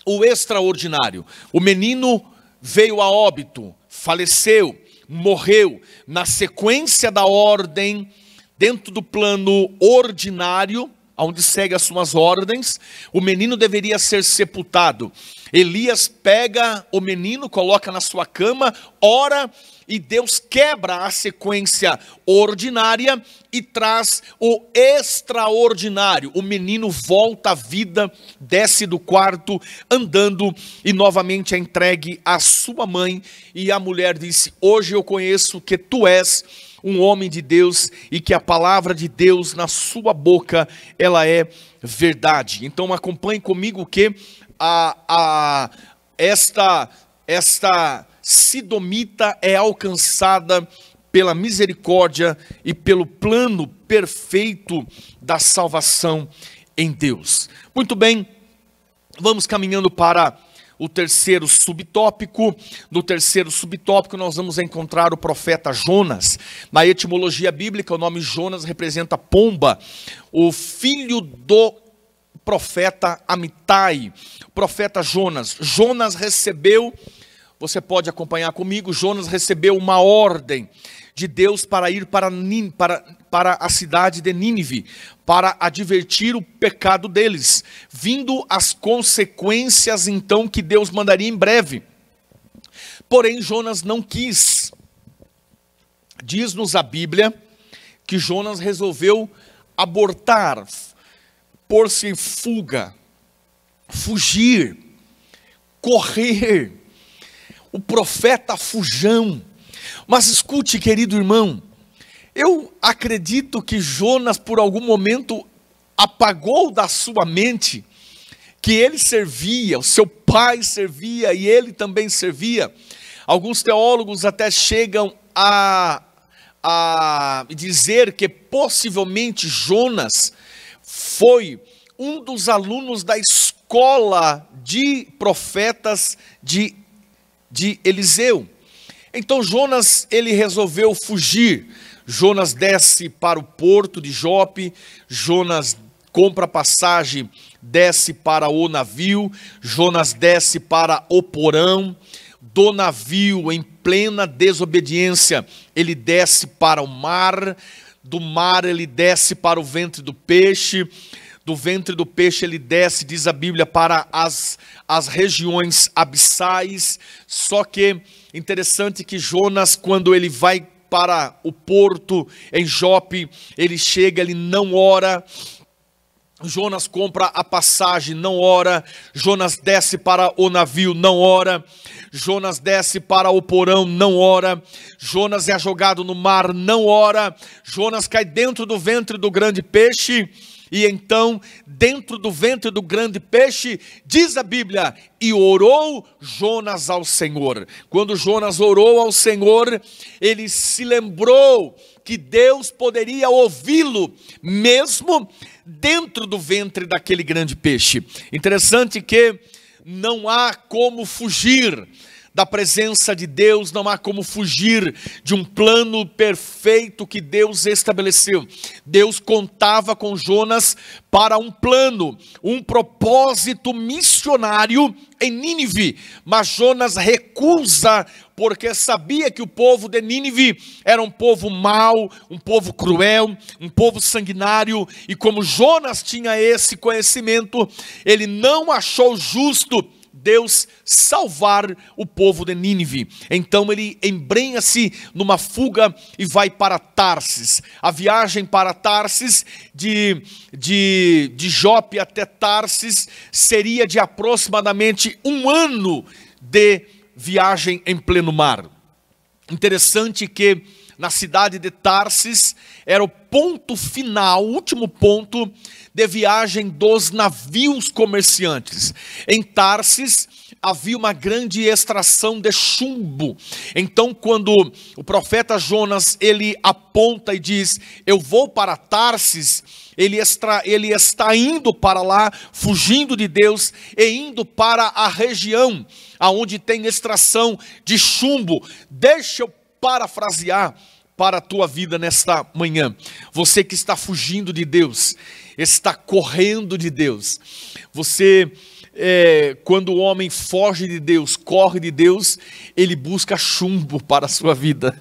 O extraordinário. O menino veio a óbito, faleceu, morreu. Na sequência da ordem, dentro do plano ordinário, onde segue as suas ordens, o menino deveria ser sepultado. Elias pega o menino, coloca na sua cama, ora, e Deus quebra a sequência ordinária e traz o extraordinário. O menino volta à vida, desce do quarto andando e novamente é entregue à sua mãe. E a mulher disse: hoje eu conheço que tu és um homem de Deus e que a palavra de Deus na sua boca, ela é verdade. Então acompanhe comigo que esta sidomita é alcançada pela misericórdia e pelo plano perfeito da salvação em Deus. Muito bem, vamos caminhando para o terceiro subtópico. No terceiro subtópico nós vamos encontrar o profeta Jonas. Na etimologia bíblica, o nome Jonas representa pomba, o filho do profeta Amitai. O profeta Jonas. Jonas recebeu, você pode acompanhar comigo, Jonas recebeu uma ordem de Deus para ir para a cidade de Nínive, para advertir o pecado deles, vindo as consequências então que Deus mandaria em breve. Porém Jonas não quis. Diz-nos a Bíblia que Jonas resolveu abortar, pôr-se em fuga, fugir, correr. O profeta fujão. Mas escute, querido irmão, eu acredito que Jonas por algum momento apagou da sua mente que ele servia, o seu pai servia e ele também servia. Alguns teólogos até chegam a dizer que possivelmente Jonas foi um dos alunos da escola escola de profetas de Eliseu. Então Jonas, ele resolveu fugir. Jonas desce para o porto de Jope, Jonas compra passagem, desce para o navio, Jonas desce para o porão. Do navio, em plena desobediência, ele desce para o mar. Do mar ele desce para o ventre do peixe. Do ventre do peixe ele desce, diz a Bíblia, para as regiões abissais. Só que interessante que Jonas, quando ele vai para o porto em Jope, ele chega, ele não ora. Jonas compra a passagem, não ora. Jonas desce para o navio, não ora. Jonas desce para o porão, não ora. Jonas é jogado no mar, não ora. Jonas cai dentro do ventre do grande peixe. E então, dentro do ventre do grande peixe, diz a Bíblia, e orou Jonas ao Senhor. Quando Jonas orou ao Senhor, ele se lembrou que Deus poderia ouvi-lo, mesmo dentro do ventre daquele grande peixe. Interessante que não há como fugir da presença de Deus, não há como fugir de um plano perfeito que Deus estabeleceu. Deus contava com Jonas para um plano, um propósito missionário em Nínive, mas Jonas recusa, porque sabia que o povo de Nínive era um povo mau, um povo cruel, um povo sanguinário, e como Jonas tinha esse conhecimento, ele não achou justo Deus salvar o povo de Nínive. Então ele embrenha-se numa fuga e vai para Tarsis. A viagem para Tarsis, de Jope até Tarsis, seria de aproximadamente 1 ano de viagem em pleno mar. Interessante que na cidade de Tarsis era o ponto final, o último ponto de viagem dos navios comerciantes. Em Tarsis havia uma grande extração de chumbo. Então, quando o profeta Jonas, ele aponta e diz, eu vou para Tarsis, ele está indo para lá, fugindo de Deus e indo para a região onde tem extração de chumbo. Deixa eu parafrasear para a tua vida nesta manhã. Você que está fugindo de Deus, está correndo de Deus. Você, quando o homem foge de Deus, corre de Deus, ele busca chumbo para a sua vida.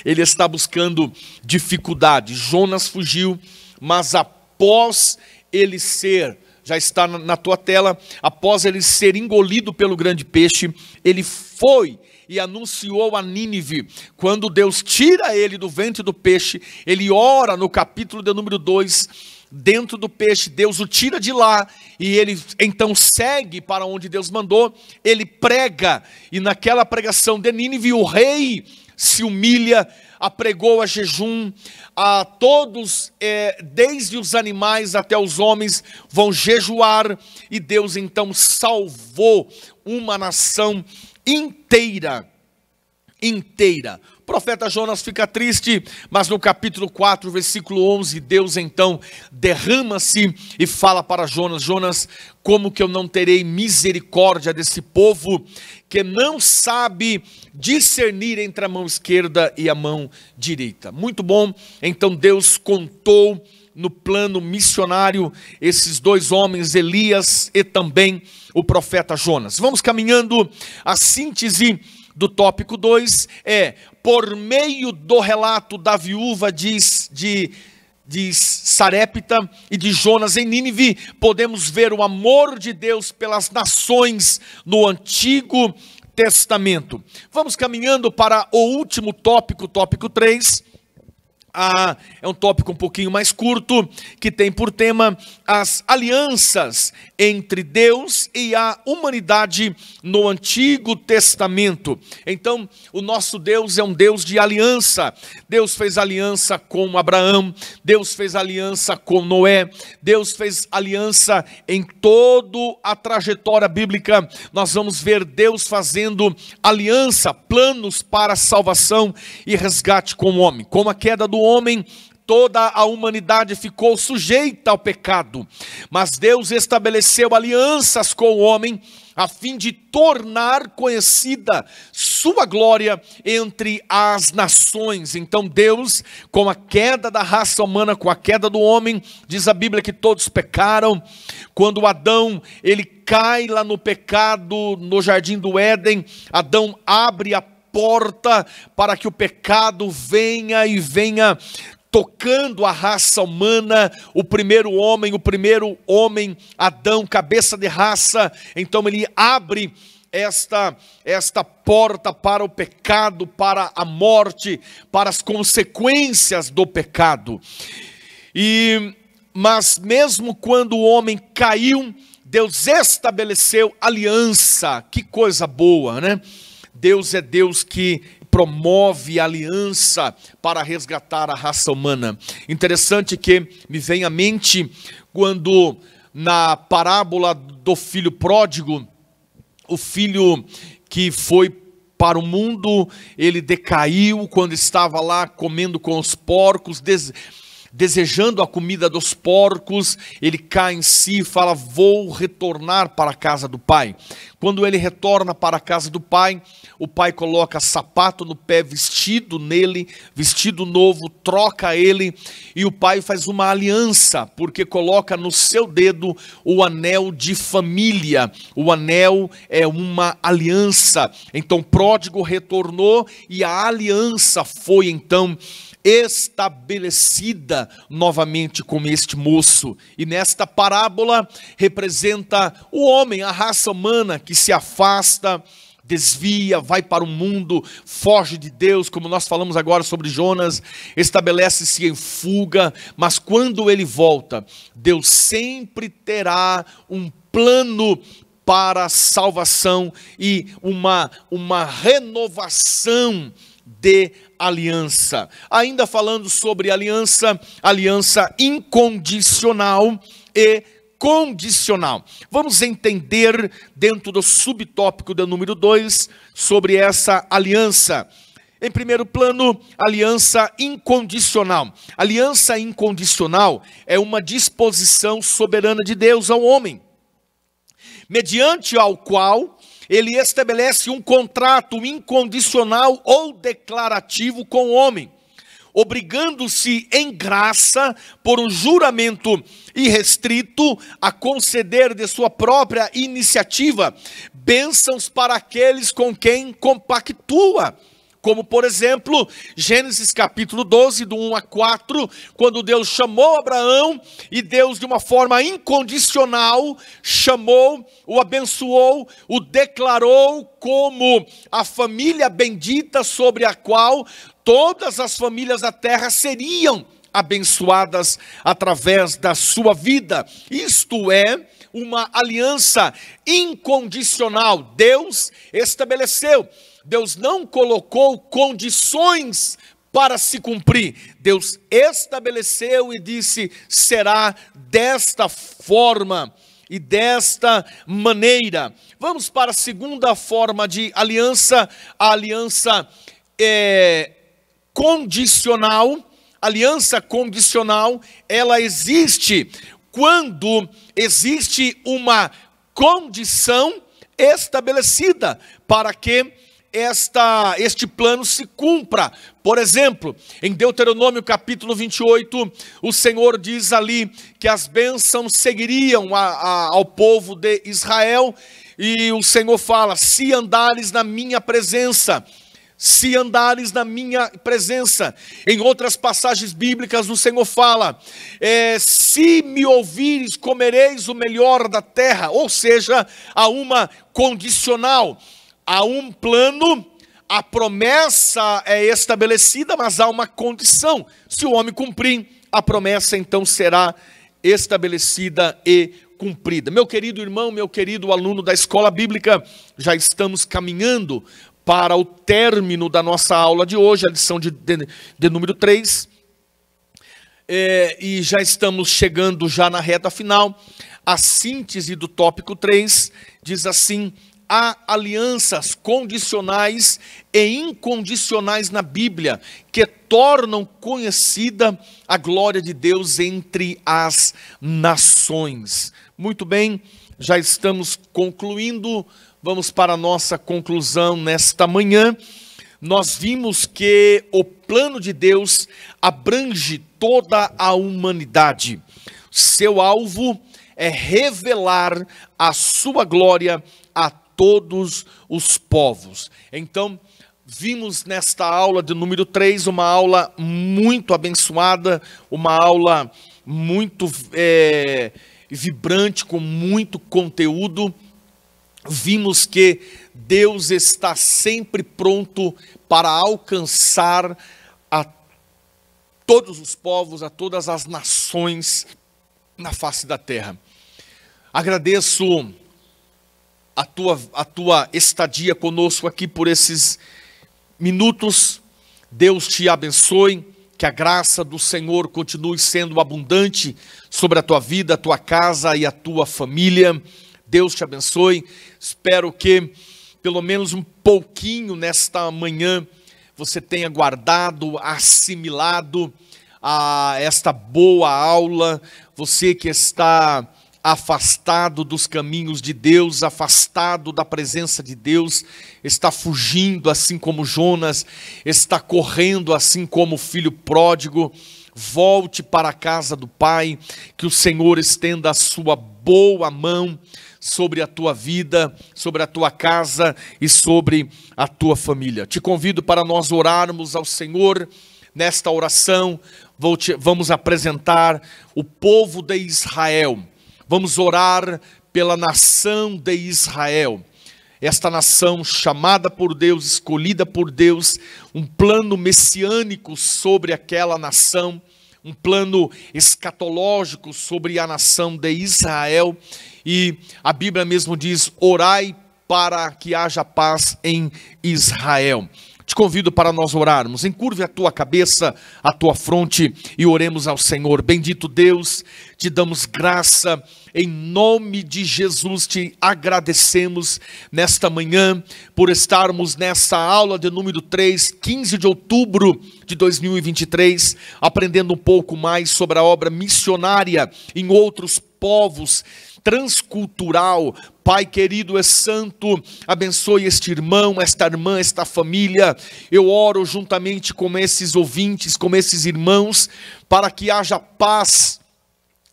Ele está buscando dificuldade. Jonas fugiu, mas após ele ser, já está na tua tela, após ele ser engolido pelo grande peixe, ele foi e anunciou a Nínive. Quando Deus tira ele do ventre do peixe, ele ora no capítulo de número 2, dentro do peixe, Deus o tira de lá, e ele então segue para onde Deus mandou, ele prega, e naquela pregação de Nínive, o rei se humilha, apregoa jejum, a todos, desde os animais até os homens, vão jejuar, e Deus então salvou uma nação inteira. O profeta Jonas fica triste, mas no capítulo 4, versículo 11, Deus então derrama-se e fala para Jonas, Jonas, como que eu não terei misericórdia desse povo que não sabe discernir entre a mão esquerda e a mão direita? Muito bom, então Deus contou no plano missionário esses 2 homens, Elias e também o profeta Jonas. Vamos caminhando. A síntese do tópico 2 por meio do relato da viúva de Sarepta e de Jonas em Nínive, podemos ver o amor de Deus pelas nações no Antigo Testamento. Vamos caminhando para o último tópico, tópico 3. É um tópico um pouquinho mais curto, que tem por tema as alianças entre Deus e a humanidade no Antigo Testamento. Então, o nosso Deus é um Deus de aliança. Deus fez aliança com Abraão, Deus fez aliança com Noé, Deus fez aliança em toda a trajetória bíblica. Nós vamos ver Deus fazendo aliança, planos para salvação e resgate com o homem. Com a queda do homem, toda a humanidade ficou sujeita ao pecado, mas Deus estabeleceu alianças com o homem, a fim de tornar conhecida sua glória entre as nações. Então Deus, com a queda da raça humana, com a queda do homem, diz a Bíblia que todos pecaram. Quando Adão, ele cai lá no pecado, no jardim do Éden, Adão abre a porta para que o pecado venha tocando a raça humana, o primeiro homem, Adão, cabeça de raça. Então ele abre esta porta para o pecado, para a morte, para as consequências do pecado. Mas mesmo quando o homem caiu, Deus estabeleceu aliança. Que coisa boa, né? Deus é Deus que promove aliança para resgatar a raça humana. Interessante que me vem à mente quando na parábola do filho pródigo, o filho que foi para o mundo, ele decaiu quando estava lá comendo com os porcos, desejando a comida dos porcos, ele cai em si e fala: vou retornar para a casa do pai. Quando ele retorna para a casa do pai, o pai coloca sapato no pé, vestido nele, vestido novo, troca ele, e o pai faz uma aliança, porque coloca no seu dedo o anel de família. O anel é uma aliança. Então o pródigo retornou e a aliança foi então estabelecida novamente com este moço. E nesta parábola representa o homem, a raça humana que se afasta, desvia, vai para o mundo, foge de Deus, como nós falamos agora sobre Jonas, estabelece-se em fuga, mas quando ele volta, Deus sempre terá um plano para a salvação e uma renovação de aliança. Ainda falando sobre aliança, aliança incondicional e condicional. Vamos entender dentro do subtópico do número 2 sobre essa aliança. Em primeiro plano, aliança incondicional. Aliança incondicional é uma disposição soberana de Deus ao homem, mediante ao qual ele estabelece um contrato incondicional ou declarativo com o homem, obrigando-se em graça por um juramento irrestrito a conceder de sua própria iniciativa bênçãos para aqueles com quem compactua. Como, por exemplo, Gênesis capítulo 12, do 1 a 4, quando Deus chamou Abraão, e Deus de uma forma incondicional chamou, o abençoou, o declarou como a família bendita sobre a qual todas as famílias da terra seriam abençoadas através da sua vida. Isto é uma aliança incondicional. Deus estabeleceu. Deus não colocou condições para se cumprir. Deus estabeleceu e disse: será desta forma e desta maneira. Vamos para a segunda forma de aliança, a aliança condicional. Aliança condicional, ela existe quando existe uma condição estabelecida para que este plano se cumpra. Por exemplo, em Deuteronômio capítulo 28, o Senhor diz ali que as bênçãos seguiriam ao povo de Israel, e o Senhor fala: se andares na minha presença, se andares na minha presença. Em outras passagens bíblicas o Senhor fala: se me ouvires, comereis o melhor da terra. Ou seja, há uma condicional, há um plano, a promessa é estabelecida, mas há uma condição. Se o homem cumprir, a promessa então será estabelecida e cumprida. Meu querido irmão, meu querido aluno da escola bíblica, já estamos caminhando para o término da nossa aula de hoje, a lição de número 3, e já estamos chegando já na reta final. A síntese do tópico 3 diz assim: há alianças condicionais e incondicionais na Bíblia que tornam conhecida a glória de Deus entre as nações. Muito bem, já estamos concluindo, vamos para a nossa conclusão nesta manhã. Nós vimos que o plano de Deus abrange toda a humanidade. Seu alvo é revelar a sua glória a todos os povos. Então, vimos nesta aula de número 3, uma aula muito abençoada, uma aula muito vibrante, com muito conteúdo. Vimos que Deus está sempre pronto para alcançar a todos os povos, a todas as nações na face da terra. Agradeço a tua estadia conosco aqui por esses minutos. Deus te abençoe, que a graça do Senhor continue sendo abundante sobre a tua vida, a tua casa e a tua família. Deus te abençoe. Espero que pelo menos um pouquinho nesta manhã você tenha guardado, assimilado esta boa aula. Você que está afastado dos caminhos de Deus, afastado da presença de Deus, está fugindo assim como Jonas, está correndo assim como o filho pródigo. Volte para a casa do Pai, que o Senhor estenda a sua boa mão sobre a tua vida, sobre a tua casa e sobre a tua família. Te convido para nós orarmos ao Senhor. Nesta oração, vamos apresentar o povo de Israel. Vamos orar pela nação de Israel. Esta nação chamada por Deus, escolhida por Deus, um plano messiânico sobre aquela nação, um plano escatológico sobre a nação de Israel. E a Bíblia mesmo diz: orai para que haja paz em Israel. Te convido para nós orarmos. Encurve a tua cabeça, a tua fronte e oremos ao Senhor. Bendito Deus, te damos graça, em nome de Jesus te agradecemos nesta manhã por estarmos nessa aula de número 3, 15 de outubro de 2023, aprendendo um pouco mais sobre a obra missionária em outros povos, transcultural. Pai querido, é santo, abençoe este irmão, esta irmã, esta família. Eu oro juntamente com esses ouvintes, com esses irmãos, para que haja paz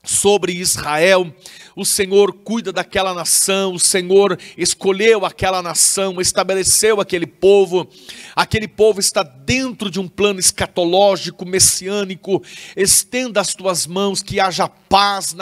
sobre Israel. O Senhor cuida daquela nação, o Senhor escolheu aquela nação, estabeleceu aquele povo está dentro de um plano escatológico, messiânico. Estenda as tuas mãos, que haja paz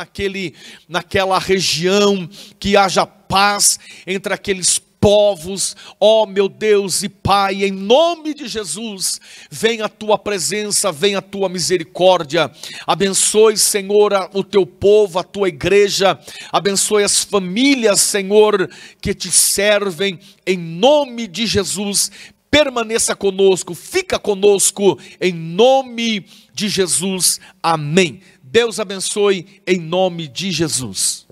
naquela região, que haja paz entre aqueles povos. Ó meu Deus e Pai, em nome de Jesus, vem a tua presença, vem a tua misericórdia. Abençoe, Senhor, o teu povo, a tua igreja. Abençoe as famílias, Senhor, que te servem, em nome de Jesus. Permaneça conosco, fica conosco, em nome de Jesus. Amém. Deus abençoe, em nome de Jesus.